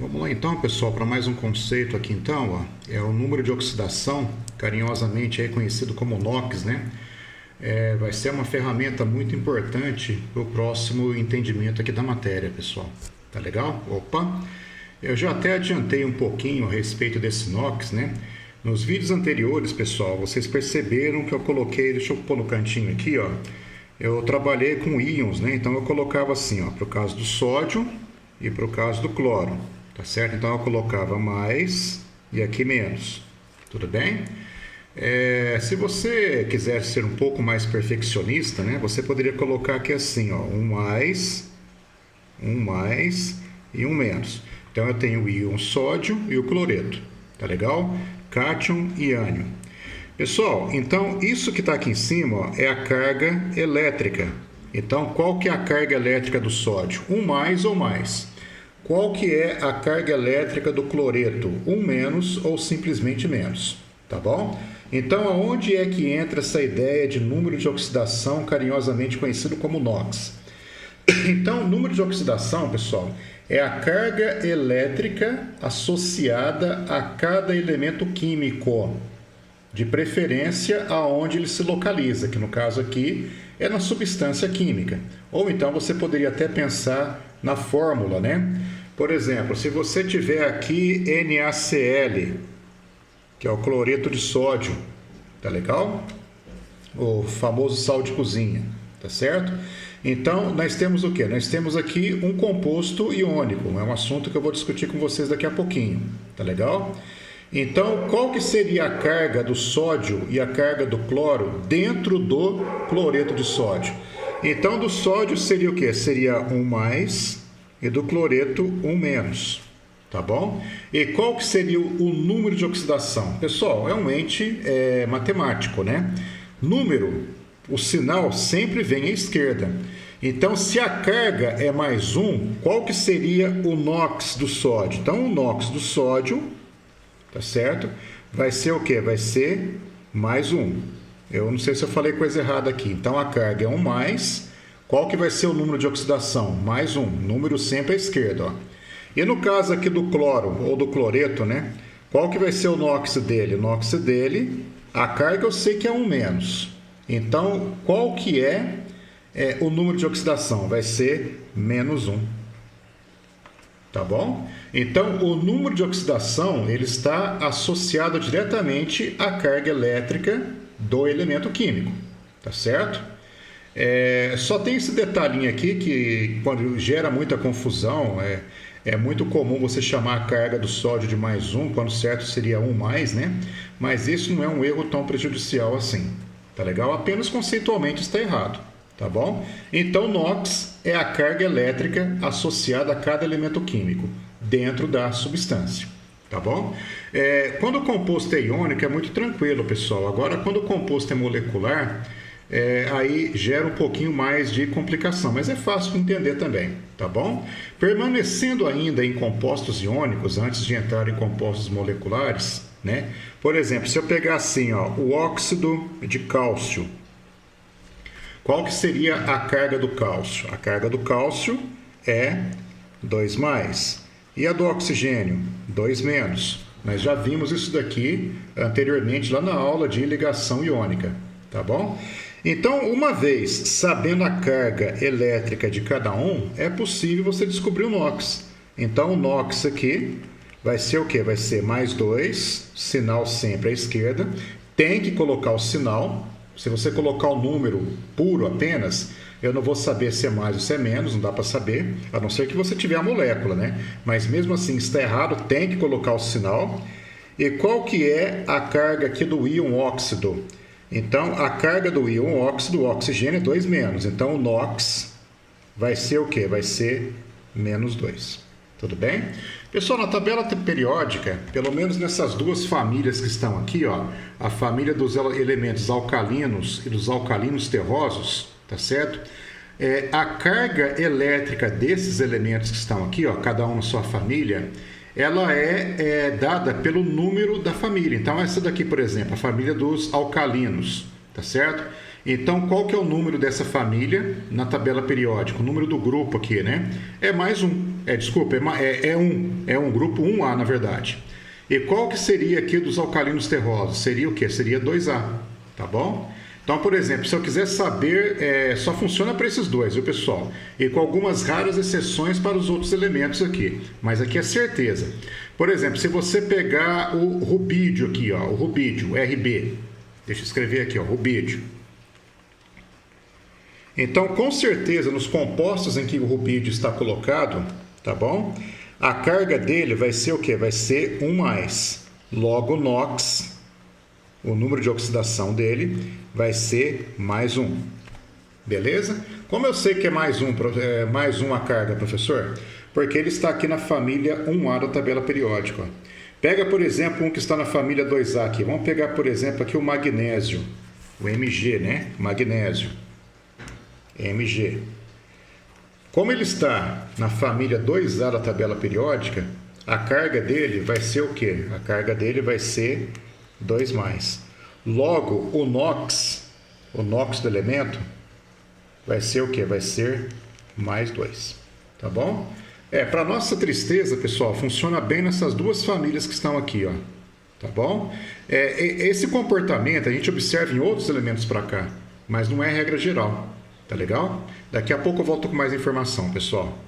Vamos lá então, pessoal, para mais um conceito aqui então, ó, é o número de oxidação, carinhosamente conhecido como NOx, né? Vai ser uma ferramenta muito importante para o próximo entendimento aqui da matéria, pessoal. Tá legal? Opa! Eu já até adiantei um pouquinho a respeito desse NOx, né? Nos vídeos anteriores, pessoal, vocês perceberam que eu coloquei, deixa eu pôr no cantinho aqui, ó. Eu trabalhei com íons, né? Então eu colocava assim, ó, para o caso do sódio e para o caso do cloro. Tá certo? Então eu colocava mais e aqui menos. Tudo bem? Se você quiser ser um pouco mais perfeccionista, né, você poderia colocar aqui assim, ó, um mais e um menos. Então eu tenho o íon sódio e o cloreto. Tá legal? Cátion e ânion. Pessoal, então isso que está aqui em cima, ó, é a carga elétrica. Então qual que é a carga elétrica do sódio? Um mais ou mais. Qual que é a carga elétrica do cloreto? Um menos ou simplesmente menos, tá bom? Então, aonde é que entra essa ideia de número de oxidação, carinhosamente conhecido como NOx? Então, número de oxidação, pessoal, é a carga elétrica associada a cada elemento químico, de preferência aonde ele se localiza, que no caso aqui é na substância química. Ou então você poderia até pensar na fórmula, né? Por exemplo, se você tiver aqui NaCl, que é o cloreto de sódio, tá legal? O famoso sal de cozinha, tá certo? Então, nós temos o quê? Nós temos aqui um composto iônico, é um assunto que eu vou discutir com vocês daqui a pouquinho, tá legal? Então, qual que seria a carga do sódio e a carga do cloro dentro do cloreto de sódio? Então, do sódio seria o quê? Seria um mais e do cloreto um menos, tá bom? E qual que seria o número de oxidação? Pessoal, é um ente matemático, né? Número, o sinal sempre vem à esquerda. Então, se a carga é mais um, qual que seria o NOx do sódio? Então, o NOx do sódio, tá certo? Vai ser o quê? Vai ser mais um. Eu não sei se eu falei coisa errada aqui. Então, a carga é um mais. Qual que vai ser o número de oxidação? Mais um. Número sempre à esquerda, ó. E no caso aqui do cloro, ou do cloreto, né? Qual que vai ser o NOx dele? O NOx dele, a carga eu sei que é um menos. Então, qual que é o número de oxidação? Vai ser menos um. Tá bom? Então, o número de oxidação ele está associado diretamente à carga elétrica do elemento químico. Tá certo? Só tem esse detalhinho aqui que quando gera muita confusão, é muito comum você chamar a carga do sódio de mais um, quando certo seria um mais, né? Mas isso não é um erro tão prejudicial assim. Tá legal? Apenas conceitualmente está errado. Tá bom? Então, NOx é a carga elétrica associada a cada elemento químico dentro da substância. Tá bom? Quando o composto é iônico, é muito tranquilo, pessoal. Agora, quando o composto é molecular, aí gera um pouquinho mais de complicação, mas é fácil de entender também, tá bom? Permanecendo ainda em compostos iônicos, antes de entrar em compostos moleculares, né? Por exemplo, se eu pegar assim, ó, o óxido de cálcio, qual que seria a carga do cálcio? A carga do cálcio é 2+. E a do oxigênio? 2-. Nós já vimos isso daqui anteriormente lá na aula de ligação iônica, tá bom? Então, uma vez sabendo a carga elétrica de cada um, é possível você descobrir o NOx. Então, o NOx aqui vai ser o quê? Vai ser mais 2, sinal sempre à esquerda. Tem que colocar o sinal. Se você colocar o número puro apenas, eu não vou saber se é mais ou se é menos, não dá para saber, a não ser que você tiver a molécula, né? Mas mesmo assim, se está errado, tem que colocar o sinal. E qual que é a carga aqui do íon óxido? Então, a carga do íon óxido, o oxigênio, é 2-. Então, o NOx vai ser o quê? Vai ser -2. Tudo bem? Pessoal, na tabela periódica, pelo menos nessas duas famílias que estão aqui, ó, a família dos elementos alcalinos e dos alcalinos terrosos, tá certo? A carga elétrica desses elementos que estão aqui, ó, cada um na sua família, ela é dada pelo número da família. Então, essa daqui, por exemplo, a família dos alcalinos, tá certo? Então, qual que é o número dessa família na tabela periódica? O número do grupo aqui, né? É mais um. desculpa, é um grupo 1A, na verdade. E qual que seria aqui dos alcalinos terrosos? Seria o quê? Seria 2A, tá bom? Então, por exemplo, se eu quiser saber, só funciona para esses dois, viu, pessoal? E com algumas raras exceções para os outros elementos aqui. Mas aqui é certeza. Por exemplo, se você pegar o rubídio aqui, ó, o rubídio, RB. Deixa eu escrever aqui, ó, rubídio. Então, com certeza, nos compostos em que o rubídio está colocado, tá bom? A carga dele vai ser o quê? Vai ser 1+. Logo, NOx, o número de oxidação dele, vai ser +1. Beleza? Como eu sei que é mais um a carga, professor? Porque ele está aqui na família 1A da tabela periódica. Ó. Pega, por exemplo, um que está na família 2A aqui. Vamos pegar, por exemplo, aqui o magnésio. O Mg, né? Magnésio. Mg. Como ele está na família 2A da tabela periódica, a carga dele vai ser o quê? A carga dele vai ser 2+. Logo, o NOx do elemento, vai ser o quê? Vai ser +2. Tá bom? Para nossa tristeza, pessoal, funciona bem nessas duas famílias que estão aqui, ó. Tá bom? Esse comportamento a gente observa em outros elementos para cá, mas não é regra geral. Tá legal? Daqui a pouco eu volto com mais informação, pessoal.